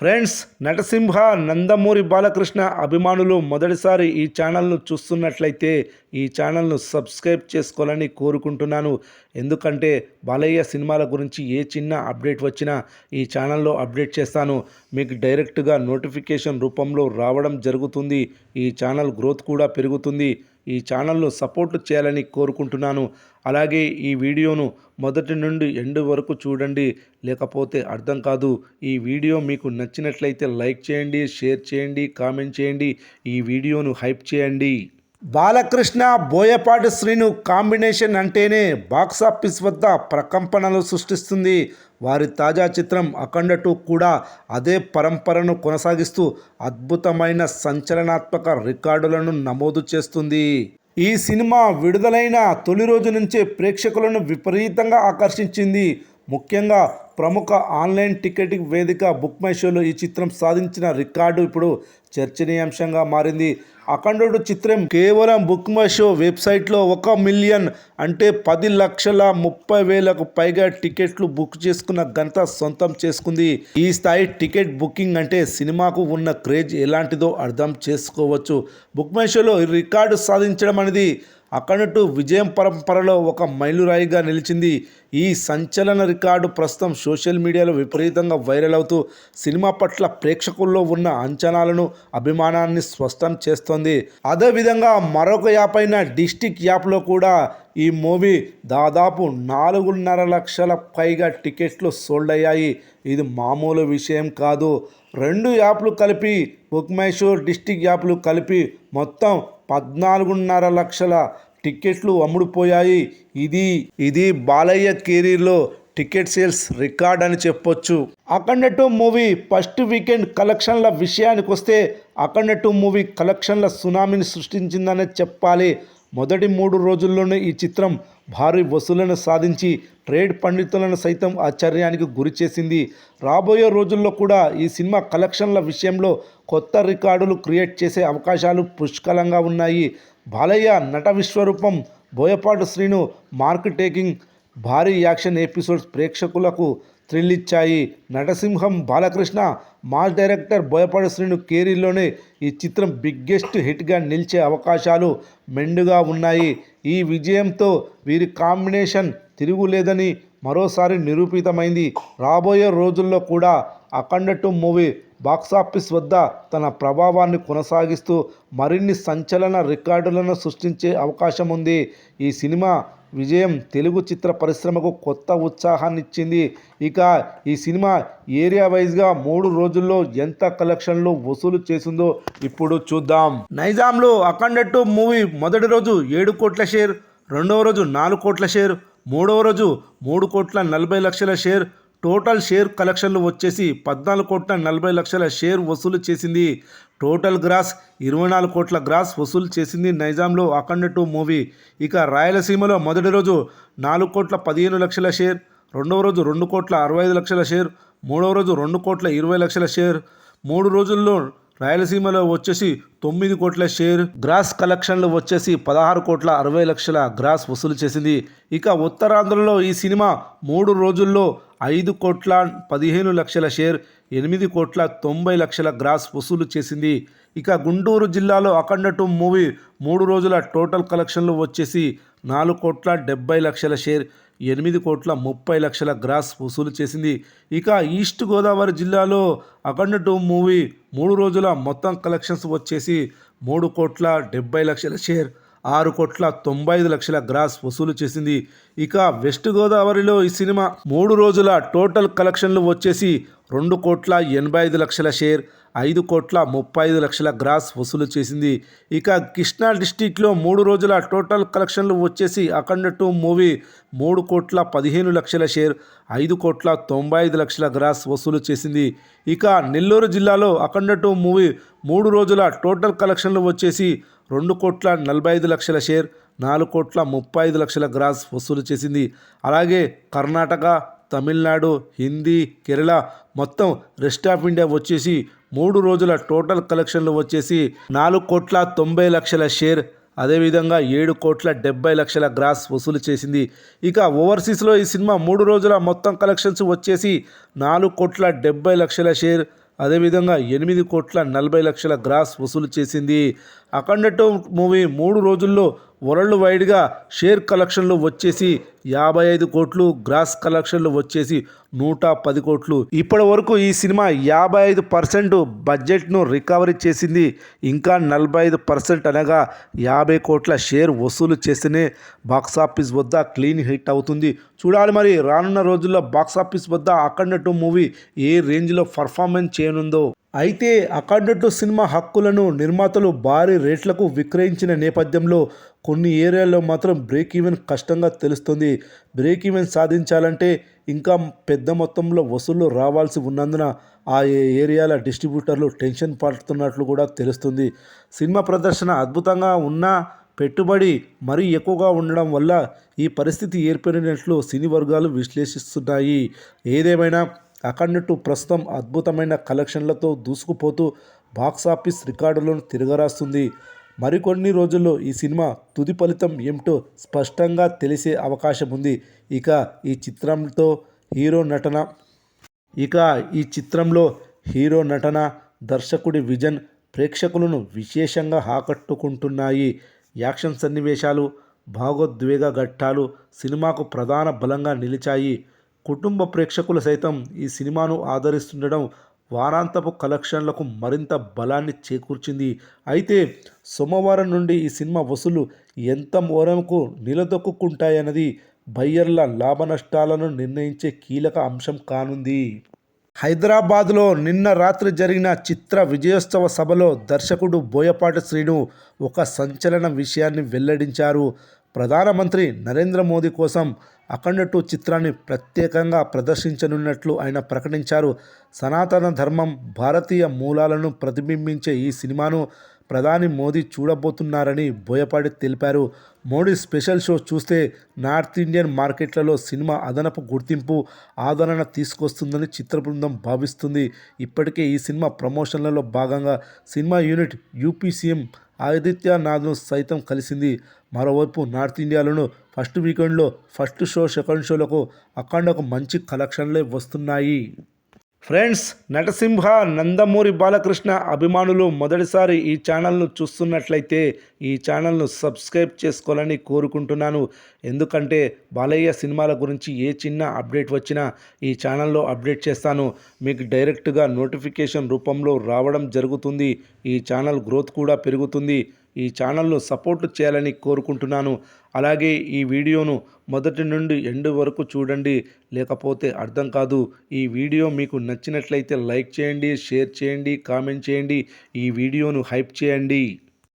Friends, నటసింహ నందమూరి బాలకృష్ణ అభిమానులు మొదటిసారి ఈ ఛానల్ను చూస్తున్నట్లయితే ఈ ఛానల్ను సబ్స్క్రైబ్ చేసుకోవాలని కోరుకుంటున్నాను. ఎందుకంటే బాలయ్య సినిమాల గురించి ఏ చిన్న అప్డేట్ వచ్చినా ఈ ఛానల్లో అప్డేట్ చేస్తాను. మీకు డైరెక్ట్గా నోటిఫికేషన్ రూపంలో రావడం జరుగుతుంది. ఈ ఛానల్ గ్రోత్ కూడా పెరుగుతుంది. ఈ ఛానల్ను సపోర్ట్ చేయాలని కోరుకుంటున్నాను. అలాగే ఈ వీడియోను మొదటి నుండి ఎండ్ వరకు చూడండి, లేకపోతే అర్థం కాదు. ఈ వీడియో మీకు నచ్చినట్లయితే లైక్ చేయండి, షేర్ చేయండి, కామెంట్ చేయండి, ఈ వీడియోను హైప్ చేయండి. బాలకృష్ణ బోయపాటి శ్రీను కాంబినేషన్ అంటేనే బాక్సాఫీస్ వద్ద ప్రకంపనలు సృష్టిస్తుంది. వారి తాజా చిత్రం అఖండ 2 కూడా అదే పరంపరను కొనసాగిస్తూ అద్భుతమైన సంచలనాత్మక రికార్డులను నమోదు చేస్తుంది. ఈ సినిమా విడుదలైన తొలి రోజు నుంచే ప్రేక్షకులను విపరీతంగా ఆకర్షించింది. ముఖ్యంగా ప్రముఖ ఆన్లైన్ టికెటింగ్ వేదిక బుక్ మై షోలో ఈ చిత్రం సాధించిన రికార్డు ఇప్పుడు చర్చనీయాంశంగా మారింది. అఖండ చిత్రం కేవలం బుక్ మై షో వెబ్సైట్లో 1 మిలియన్ అంటే 10,30,000కు పైగా టికెట్లు బుక్ చేసుకున్న ఘనత సొంతం చేసుకుంది. ఈ స్థాయి టికెట్ బుకింగ్ అంటే సినిమాకు ఉన్న క్రేజ్ ఎలాంటిదో అర్థం చేసుకోవచ్చు. బుక్ మై షోలో రికార్డు సాధించడం అనేది అఖండ 2 విజయం పరంపరలో ఒక మైలురాయిగా నిలిచింది. ఈ సంచలన రికార్డు ప్రస్తుతం సోషల్ మీడియాలో విపరీతంగా వైరల్ అవుతూ సినిమా పట్ల ప్రేక్షకుల్లో ఉన్న అంచనాలను, అభిమానాన్ని స్పష్టం చేస్తోంది. అదేవిధంగా మరొక యాప్ అయిన డిస్టిక్ యాప్లో కూడా ఈ మూవీ దాదాపు 4.5 లక్షల పైగా టికెట్లు సోల్డ్ అయ్యాయి. ఇది మామూలు విషయం కాదు. 2 యాప్లు కలిపి, బుక్ మై షో, డిస్టిక్ యాప్లు కలిపి మొత్తం 14.5 లక్షల టికెట్లు అమ్ముడుపోయాయి. ఇది బాలయ్య కెరీర్లో టికెట్ సేల్స్ రికార్డ్ అని చెప్పొచ్చు. అఖండ 2 మూవీ ఫస్ట్ వీకెండ్ కలెక్షన్ల విషయానికి వస్తే అఖండ 2 మూవీ కలెక్షన్ల సునామీని సృష్టించిందనే చెప్పాలి. మొదటి 3 రోజుల్లోనే ఈ చిత్రం భారీ వసూళ్లను సాధించి ట్రేడ్ పండితులను సైతం ఆశ్చర్యానికి గురిచేసింది. రాబోయే రోజుల్లో కూడా ఈ సినిమా కలెక్షన్ల విషయంలో కొత్త రికార్డులు క్రియేట్ చేసే అవకాశాలు పుష్కలంగా ఉన్నాయి. బాలయ్య నట విశ్వరూపం బోయపాటి శ్రీను మార్క్ టేకింగ్ భారీ యాక్షన్ ఎపిసోడ్స్ ప్రేక్షకులకు థ్రిల్ ఇచ్చాయి. నటసింహం బాలకృష్ణ మాస్ డైరెక్టర్ బోయపాటి శ్రీను కెరీర్లోనే ఈ చిత్రం బిగ్గెస్ట్ హిట్గా నిలిచే అవకాశాలు మెండుగా ఉన్నాయి. ఈ విజయంతో వీరి కాంబినేషన్ తిరుగులేదని మరోసారి నిరూపితమైంది. రాబోయే రోజుల్లో కూడా అఖండ 2 మూవీ బాక్సాఫీస్ వద్ద తన ప్రభావాన్ని కొనసాగిస్తూ మరిన్ని సంచలన రికార్డులను సృష్టించే అవకాశం ఉంది. ఈ సినిమా విజయం తెలుగు చిత్ర పరిశ్రమకు కొత్త ఉత్సాహాన్నిచ్చింది. ఇక ఈ సినిమా ఏరియా వైజ్గా 3 రోజుల్లో ఎంత కలెక్షన్లు వసూలు చేసిందో ఇప్పుడు చూద్దాం. నైజాంలో అఖండ 2 మూవీ మొదటి రోజు 7 కోట్ల షేర్, రెండవ రోజు 4 కోట్ల షేర్, మూడవ రోజు 3,40,00,000 షేర్. టోటల్ షేర్ కలెక్షన్లు వచ్చేసి 14,40,00,000 షేర్ వసూలు చేసింది. టోటల్ గ్రాస్ 24 కోట్ల గ్రాస్ వసూలు చేసింది నైజాంలో అఖండ 2 మూవీ. ఇక రాయలసీమలో మొదటి రోజు 4,15,00,000 షేర్, రెండవ రోజు 2,65,00,000 షేర్, మూడవ రోజు 2,20,00,000 షేర్. 3 రోజుల్లో రాయలసీమలో వచ్చేసి 9 కోట్ల షేర్, గ్రాస్ కలెక్షన్లు వచ్చేసి 16,60,00,000 గ్రాస్ వసూలు చేసింది. ఇక ఉత్తరాంధ్రలో ఈ సినిమా 3 రోజుల్లో 5,15,00,000 షేర్, 8,90,00,000 గ్రాస్ వసూలు చేసింది. ఇక గుంటూరు జిల్లాలో అఖండ 2 మూవీ 3 రోజుల టోటల్ కలెక్షన్లు వచ్చేసి 4,70,00,000 షేర్, 8,30,00,000 గ్రాస్ వసూలు చేసింది. ఇక ఈస్ట్ గోదావరి జిల్లాలో అఖండ 2 మూవీ 3 రోజుల మొత్తం కలెక్షన్స్ వచ్చేసి 3,70,00,000 షేర్, 6,95,00,000 గ్రాస్ వసూలు చేసింది. ఇక వెస్ట్ గోదావరిలో ఈ సినిమా 3 రోజుల టోటల్ కలెక్షన్లు వచ్చేసి 2,85,00,000 షేర్, 5,35,00,000 గ్రాస్ వసూలు చేసింది. ఇక కృష్ణా డిస్టిక్లో 3 రోజుల టోటల్ కలెక్షన్లు వచ్చేసి అఖండ 2 మూవీ 3,15,00,000 షేర్, 5,95,00,000 గ్రాస్ వసూలు చేసింది. ఇక నెల్లూరు జిల్లాలో అఖండ 2 మూవీ 3 రోజుల టోటల్ కలెక్షన్లు వచ్చేసి 2,45,00,000 షేర్, 4,35,00,000 గ్రాస్ వసూలు చేసింది. అలాగే కర్ణాటక, తమిళనాడు, హిందీ, కేరళ మొత్తం రెస్ట్ ఆఫ్ ఇండియా వచ్చేసి 3 రోజుల టోటల్ కలెక్షన్లు వచ్చేసి 4,90,00,000 షేర్, అదేవిధంగా 7,70,00,000 గ్రాస్ వసూలు చేసింది. ఇక ఓవర్సీస్లో ఈ సినిమా 3 రోజుల మొత్తం కలెక్షన్స్ వచ్చేసి 4,70,00,000 షేర్, అదేవిధంగా 8,40,00,000 గ్రాస్ వసూలు చేసింది. అఖండ 2 మూవీ 3 రోజుల్లో వరల్డ్ వైడ్గా షేర్ కలెక్షన్లు వచ్చేసి 55 కోట్లు, గ్రాస్ కలెక్షన్లు వచ్చేసి 110 కోట్లు. ఇప్పటి వరకు ఈ సినిమా 55% బడ్జెట్ను రికవరీ చేసింది. ఇంకా 45% అనగా 50 కోట్ల షేర్ వసూలు చేస్తేనే బాక్సాఫీస్ వద్ద క్లీన్ హిట్ అవుతుంది. చూడాలి మరి రానున్న రోజుల్లో బాక్సాఫీస్ వద్ద అఖండ 2 మూవీ ఏ రేంజ్లో పర్ఫార్మెన్స్ చేయనుందో. అయితే అఖండ 2 సినిమా హక్కులను నిర్మాతలు భారీ రేట్లకు విక్రయించిన నేపథ్యంలో కొన్ని ఏరియాల్లో మాత్రం బ్రేక్ ఈవెన్ కష్టంగా తెలుస్తుంది. బ్రేక్ ఈవెన్ సాధించాలంటే ఇంకా పెద్ద మొత్తంలో వసూళ్లు రావాల్సి ఉన్నందున ఆ ఏరియాల డిస్ట్రిబ్యూటర్లు టెన్షన్ పడుతున్నట్లు కూడా తెలుస్తుంది. సినిమా ప్రదర్శన అద్భుతంగా ఉన్నా పెట్టుబడి మరీ ఎక్కువగా ఉండడం వల్ల ఈ పరిస్థితి ఏర్పడినట్లు సినీ వర్గాలు విశ్లేషిస్తున్నాయి. ఏదేమైనా అఖండ 2 ప్రస్తుతం అద్భుతమైన కలెక్షన్లతో దూసుకుపోతూ బాక్సాఫీస్ రికార్డులను తిరగరాస్తుంది. మరికొన్ని రోజుల్లో ఈ సినిమా తుది ఫలితం ఏమిటో స్పష్టంగా తెలిసే అవకాశం ఉంది. ఇక ఈ చిత్రంతో హీరో నటన, దర్శకుడి విజన్ ప్రేక్షకులను విశేషంగా ఆకట్టుకుంటున్నాయి. యాక్షన్ సన్నివేశాలు, భావోద్వేగ ఘట్టాలు సినిమాకు ప్రధాన బలంగా నిలిచాయి. కుటుంబ ప్రేక్షకులు సైతం ఈ సినిమాను ఆదరిస్తుండడం వారాంతపు కలెక్షన్లకు మరింత బలాన్ని చేకూర్చింది. అయితే సోమవారం నుండి ఈ సినిమా వసూళ్లు ఎంత వరకు నిలదొక్కుంటాయన్నది బయ్యర్ల లాభనష్టాలను నిర్ణయించే కీలక అంశం కానుంది. హైదరాబాద్లో నిన్న రాత్రి జరిగిన చిత్ర విజయోత్సవ సభలో దర్శకుడు బోయపాటి శ్రీను ఒక సంచలన విషయాన్ని వెల్లడించారు. ప్రధానమంత్రి నరేంద్ర మోదీ కోసం అఖండ 2 చిత్రాన్ని ప్రత్యేకంగా ప్రదర్శించనున్నట్లు ఆయన ప్రకటించారు. సనాతన ధర్మం, భారతీయ మూలాలను ప్రతిబింబించే ఈ సినిమాను ప్రధాని మోదీ చూడబోతున్నారని బోయపాటి తెలిపారు. మోడీ స్పెషల్ షో చూస్తే నార్త్ ఇండియన్ మార్కెట్లలో సినిమా అదనపు గుర్తింపు, ఆదరణ తీసుకొస్తుందని చిత్ర బృందం భావిస్తుంది. ఇప్పటికే ఈ సినిమా ప్రమోషన్లలో భాగంగా సినిమా యూనిట్ యూపీ సీఎం ఆదిత్యనాథ్ను సైతం కలిసింది. మరోవైపు నార్త్ ఇండియాలోనూ ఫస్ట్ వీకెండ్లో ఫస్ట్ షో, సెకండ్ షోలకు అఖండకు మంచి కలెక్షన్లే వస్తున్నాయి. ఫ్రెండ్స్, నటసింహ నందమూరి బాలకృష్ణ అభిమానులు మొదటిసారి ఈ ఛానల్ను చూస్తున్నట్లయితే ఈ ఛానల్ను సబ్స్క్రైబ్ చేసుకోవాలని కోరుకుంటున్నాను. ఎందుకంటే బాలయ్య సినిమాల గురించి ఏ చిన్న అప్డేట్ వచ్చినా ఈ ఛానల్లో అప్డేట్ చేస్తాను. మీకు డైరెక్ట్గా నోటిఫికేషన్ రూపంలో రావడం జరుగుతుంది. ఈ ఛానల్ గ్రోత్ కూడా పెరుగుతుంది. ఈ ఛానల్ను సపోర్ట్ చేయాలని కోరుకుంటున్నాను. అలాగే ఈ వీడియోను మొదటి నుండి ఎండ్ వరకు చూడండి, లేకపోతే అర్థం కాదు. ఈ వీడియో మీకు నచ్చినట్లయితే లైక్ చేయండి, షేర్ చేయండి, కామెంట్ చేయండి. ఈ వీడియోను హైప్ చేయండి.